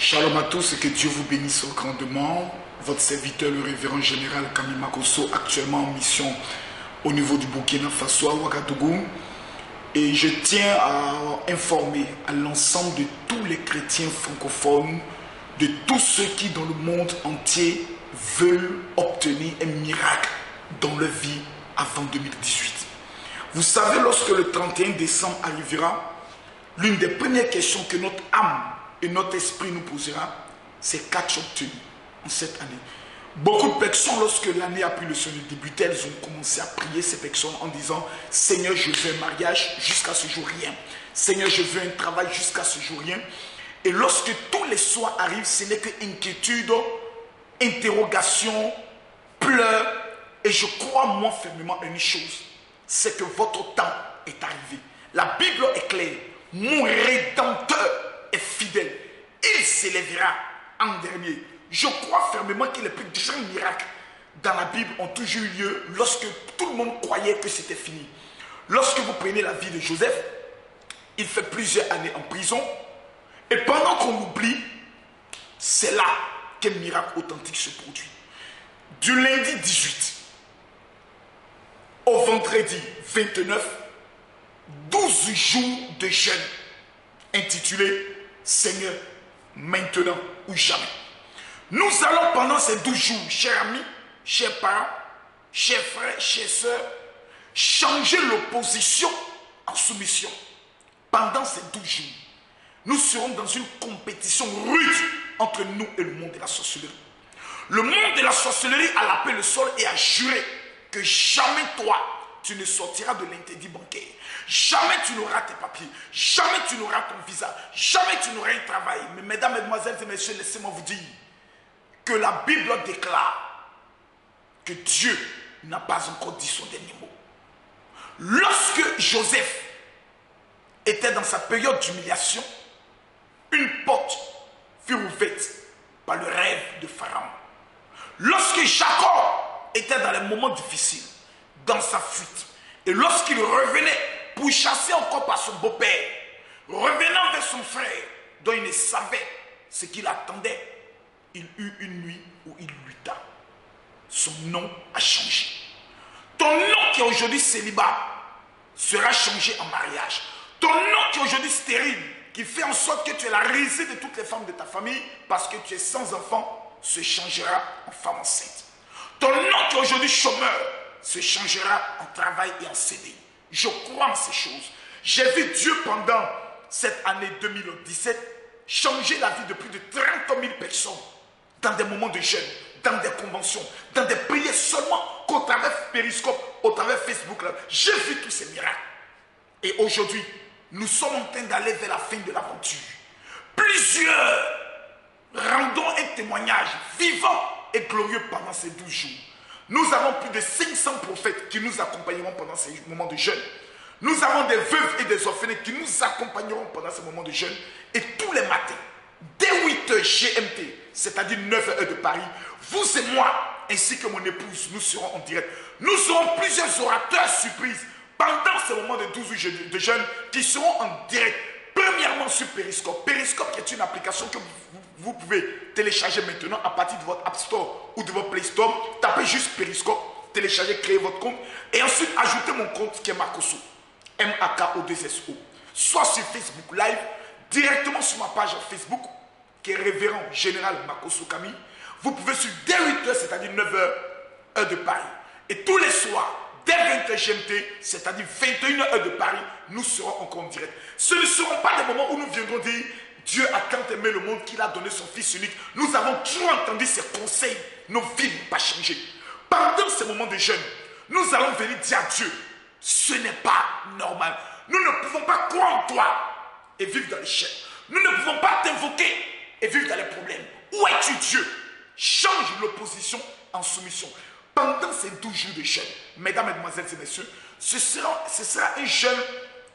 Shalom à tous et que Dieu vous bénisse grandement. Votre serviteur, le révérend général Camille Makosso, actuellement en mission au niveau du Burkina Faso à Ouagadougou. Et je tiens à informer à l'ensemble de tous les chrétiens francophones, de tous ceux qui dans le monde entier veulent obtenir un miracle dans leur vie avant 2018. Vous savez, lorsque le 31 décembre arrivera, l'une des premières questions que notre âme et notre esprit nous posera, c'est qu'as-tu obtenu en cette année? Beaucoup de personnes, lorsque l'année a pris le son de débuter, elles ont commencé à prier ces personnes en disant: Seigneur, je veux un mariage, jusqu'à ce jour rien. Seigneur, je veux un travail, jusqu'à ce jour rien. Et lorsque tous les soirs arrivent, ce n'est que inquiétude, interrogation, pleurs. Et je crois moi fermement à une chose, c'est que votre temps est arrivé. La Bible est claire. Mon Rédempteur est fidèle. Il s'élèvera en dernier. Je crois fermement que les plus grands miracles dans la Bible ont toujours eu lieu lorsque tout le monde croyait que c'était fini. Lorsque vous prenez la vie de Joseph, il fait plusieurs années en prison. Et pendant qu'on oublie, c'est là qu'un miracle authentique se produit. Du lundi 18 au vendredi 29, 12 jours de jeûne intitulé Seigneur, maintenant ou jamais. Nous allons pendant ces 12 jours, chers amis, chers parents, chers frères, chers sœurs, changer l'opposition en soumission. Pendant ces 12 jours, nous serons dans une compétition rude entre nous et le monde de la sorcellerie. Le monde de la sorcellerie a lapé le sol et a juré que jamais toi, tu ne sortiras de l'interdit bancaire. Jamais tu n'auras tes papiers. Jamais tu n'auras ton visa. Jamais tu n'auras un travail. Mais mesdames, mesdemoiselles et messieurs, laissez-moi vous dire que la Bible déclare que Dieu n'a pas encore dit son dernier mot. Lorsque Joseph était dans sa période d'humiliation, une porte fut ouverte par le rêve de Pharaon. Lorsque Jacob était dans les moments difficiles, dans sa fuite, et lorsqu'il revenait pour chasser encore par son beau-père, revenant vers son frère, dont il ne savait ce qu'il attendait, il eut une nuit où il lutta. Son nom a changé. Ton nom qui est aujourd'hui célibat sera changé en mariage. Ton nom qui est aujourd'hui stérile, qui fait en sorte que tu es la risée de toutes les femmes de ta famille parce que tu es sans enfant, se changera en femme enceinte. Ton nom qui est aujourd'hui chômeur se changera en travail et en CDI. Je crois en ces choses. J'ai vu Dieu pendant cette année 2017 changer la vie de plus de 30 000 personnes dans des moments de jeûne, dans des conventions, dans des prières seulement qu'au travers Périscope, au travers Facebook. J'ai vu tous ces miracles. Et aujourd'hui, nous sommes en train d'aller vers la fin de l'aventure. Plusieurs rendons un témoignage vivant et glorieux pendant ces 12 jours. Nous avons plus de 500 prophètes qui nous accompagneront pendant ces moments de jeûne. Nous avons des veuves et des orphelins qui nous accompagneront pendant ces moments de jeûne. Et tous les matins, dès 8h GMT, c'est-à-dire 9h de Paris, vous et moi, ainsi que mon épouse, nous serons en direct. Nous serons plusieurs orateurs surprises pendant ces moments de 12 jours de jeûne qui seront en direct. Premièrement sur Periscope. Periscope qui est une application que vous pouvez télécharger maintenant à partir de votre App Store ou de votre Play Store. Tapez juste Periscope, téléchargez, créez votre compte et ensuite ajoutez mon compte qui est Makosso, M-A-K-O-2-S-O. Soit sur Facebook Live, directement sur ma page Facebook qui est révérend général Makosso Camille. Vous pouvez suivre dès 8h, c'est-à-dire 9h, heure de Paris. Et tous les soirs, dès 20h GMT, c'est-à-dire 21h heure de Paris, nous serons encore en direct. Ce ne seront pas des moments où nous viendrons dire Dieu a tant aimé le monde qu'il a donné son Fils unique. Nous avons toujours entendu ses conseils. Nos vies n'ont pas changé. Pendant ces moments de jeûne, nous allons venir dire à Dieu, ce n'est pas normal. Nous ne pouvons pas croire en toi et vivre dans l'échec. Nous ne pouvons pas t'invoquer et vivre dans les problèmes. Où es-tu Dieu? Change l'opposition en soumission. Pendant ces 12 jours de jeûne, mesdames, mesdemoiselles et messieurs, ce sera un jeûne,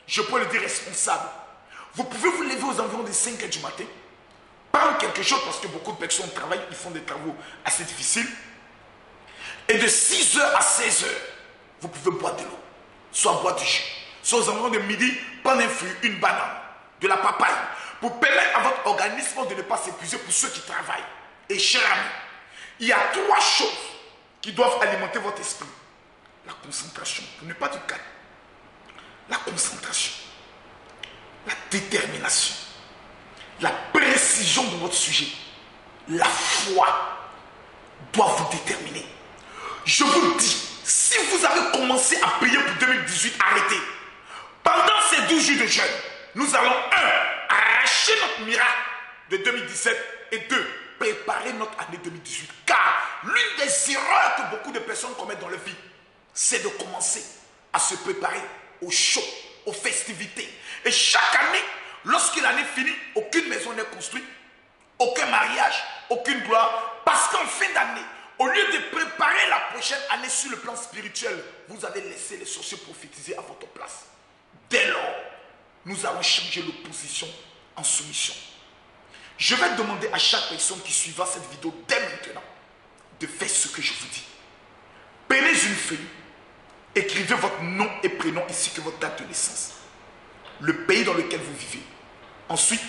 je peux le dire, responsable. Vous pouvez vous lever aux environs de 5h du matin, prendre quelque chose parce que beaucoup de personnes travaillent, ils font des travaux assez difficiles. Et de 6h à 16h, vous pouvez boire de l'eau, soit boire du jus. Soit aux environs de midi, prendre un fruit, une banane, de la papaye. pour permettre à votre organisme de ne pas s'épuiser pour ceux qui travaillent. Et cher ami, il y a 3 choses qui doivent alimenter votre esprit. La concentration, pour ne pas du calme. La concentration, la détermination, la précision de votre sujet, la foi doit vous déterminer. Je vous le dis, si vous avez commencé à prier pour 2018, arrêtez. Pendant ces 12 jours de jeûne, nous allons 1. Arracher notre miracle de 2017 et 2. Préparer notre année 2018. Car l'une des erreurs que beaucoup de personnes commettent dans leur vie, c'est de commencer à se préparer au show, aux festivités. Et chaque année, lorsque l'année finit, aucune maison n'est construite, aucun mariage, aucune gloire. Parce qu'en fin d'année, au lieu de préparer la prochaine année sur le plan spirituel, vous avez laissé les sorciers prophétiser à votre place. Dès lors, nous allons changer l'opposition en soumission. Je vais demander à chaque personne qui suivra cette vidéo dès maintenant de faire ce que je vous dis. Prenez une feuille, écrivez votre nom et prénom ainsi que votre date de naissance, le pays dans lequel vous vivez. Ensuite,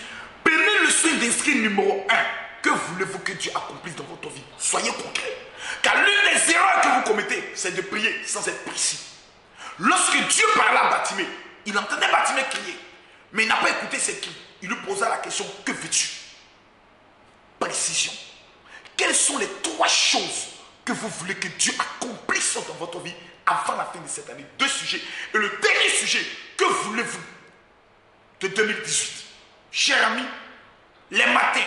prenez le soin d'inscrire numéro 1. Que voulez-vous que Dieu accomplisse dans votre vie? Soyez concret. Car l'une des erreurs que vous commettez, c'est de prier sans être précis. Lorsque Dieu parlait à Bartimée, il entendait Bartimée crier, mais il n'a pas écouté ses cris. Il lui posa la question, que veux-tu? Précision. Quelles sont les 3 choses que vous voulez que Dieu accomplisse dans votre vie avant la fin de cette année? 2 sujets. Et le dernier sujet, que voulez-vous de 2018? Chers amis, les matins,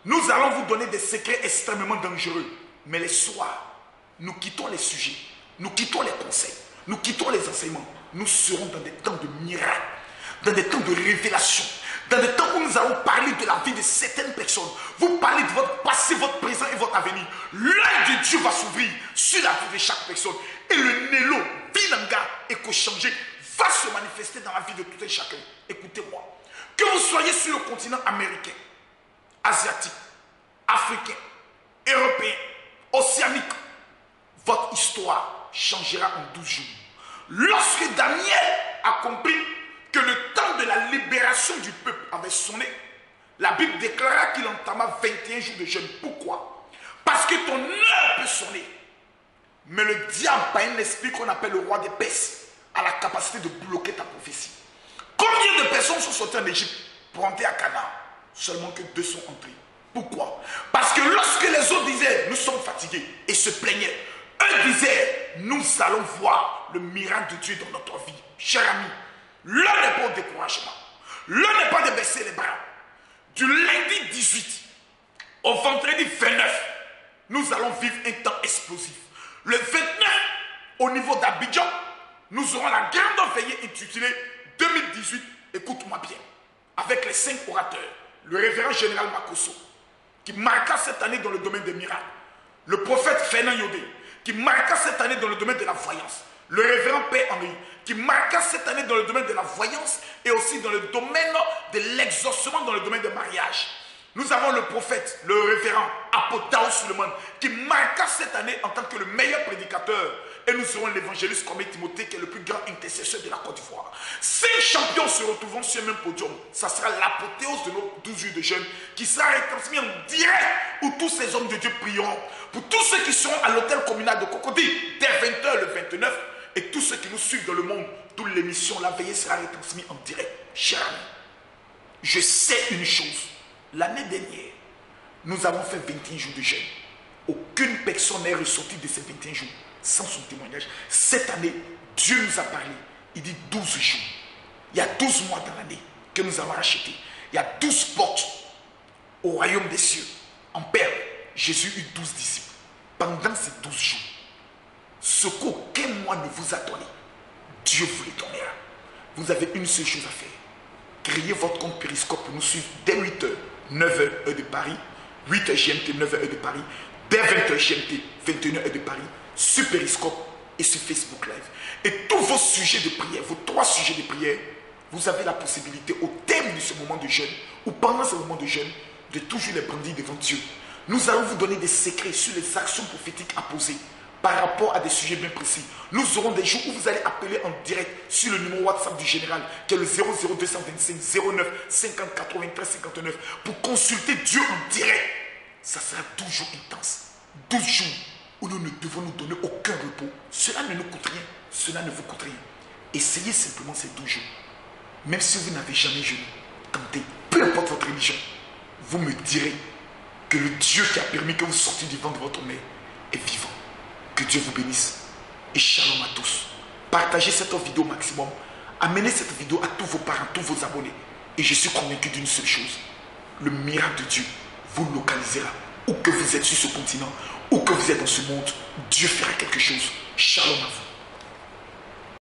nous allons vous donner des secrets extrêmement dangereux. Mais les soirs, nous quittons les sujets, nous quittons les conseils, nous quittons les enseignements. Nous serons dans des temps de miracles, dans des temps de révélation, dans des temps où nous allons parler de la vie de certaines personnes. Vous parlez de votre passé, votre présent et votre avenir. L'œil de Dieu va s'ouvrir sur la vie de chaque personne. Et le Nélo, Binanga et Kochangé va se manifester dans la vie de tout un chacun. Écoutez-moi. Que vous soyez sur le continent américain, asiatique, africain, européen, océanique, votre histoire changera en 12 jours. Lorsque Daniel a compris que le temps de la libération du peuple avait sonné, la Bible déclara qu'il entama 21 jours de jeûne. Pourquoi? Parce que ton heure peut sonner. Mais le diable, par un esprit qu'on appelle le roi des pestes, a la capacité de bloquer ta prophétie. Combien de personnes sont sorties en Égypte pour entrer à Canaan? Seulement que 2 sont entrés. Pourquoi? Parce que lorsque les autres disaient, nous sommes fatigués, et se plaignaient, eux disaient, nous allons voir le miracle de Dieu dans notre vie. Chers amis, l'heure n'est pas au découragement. L'heure n'est pas de baisser les bras. Du lundi 18 au vendredi 29, nous allons vivre un temps explosif. Le 29, au niveau d'Abidjan, nous aurons la grande veillée intitulée 2018, écoute-moi bien, avec les 5 orateurs, le révérend général Makosso, qui marqua cette année dans le domaine des miracles, le prophète Fernand Yodé, qui marqua cette année dans le domaine de la voyance, le révérend Père Henri, qui marqua cette année dans le domaine de la voyance et aussi dans le domaine de l'exaucement dans le domaine du mariage. Nous avons le prophète, le révérend Apotao Suleiman, qui marqua cette année en tant que le meilleur prédicateur. Et nous serons l'évangéliste comme Timothée, qui est le plus grand intercesseur de la Côte d'Ivoire. 5 champions se retrouveront sur le même podium. Ça sera l'apothéose de nos 12 jours de jeûne, qui sera retransmis en direct, où tous ces hommes de Dieu prieront. Pour tous ceux qui seront à l'hôtel communal de Cocody, dès 20h le 29, et tous ceux qui nous suivent dans le monde, toute l'émission, la veillée sera retransmise en direct. Chers amis, je sais une chose. L'année dernière, nous avons fait 21 jours de jeûne. Aucune personne n'est ressortie de ces 21 jours sans son témoignage. Cette année, Dieu nous a parlé. Il dit 12 jours. Il y a 12 mois dans l'année que nous avons racheté. Il y a 12 portes au royaume des cieux. En Père, Jésus eut 12 disciples. Pendant ces 12 jours, ce qu'aucun mois ne vous a donné, Dieu vous le donnera. Vous avez une seule chose à faire. Créez votre compte Périscope pour nous suivre dès 8h, 9h heure de Paris, 8h GMT, 9h heure de Paris, dès 20h GMT, 21h heure de Paris, sur Périscope et sur Facebook Live. Et tous vos sujets de prière, vos 3 sujets de prière, vous avez la possibilité au terme de ce moment de jeûne ou pendant ce moment de jeûne de toujours les brandir devant Dieu. Nous allons vous donner des secrets sur les actions prophétiques à poser par rapport à des sujets bien précis. Nous aurons des jours où vous allez appeler en direct sur le numéro WhatsApp du général, qui est le 00225 09 50 93 59, pour consulter Dieu en direct. Ça sera toujours intense. 12 jours où nous ne devons nous donner aucun repos. Cela ne nous coûte rien. Cela ne vous coûte rien. Essayez simplement ces 12 jours. Même si vous n'avez jamais jeûné, tentez, peu importe votre religion, vous me direz que le Dieu qui a permis que vous sortiez du ventre de votre mère est vivant. Que Dieu vous bénisse. Et shalom à tous. Partagez cette vidéo au maximum. Amenez cette vidéo à tous vos parents, tous vos abonnés. Et je suis convaincu d'une seule chose. Le miracle de Dieu vous localisera. Où que vous êtes sur ce continent, où que vous êtes dans ce monde, Dieu fera quelque chose. Shalom à vous.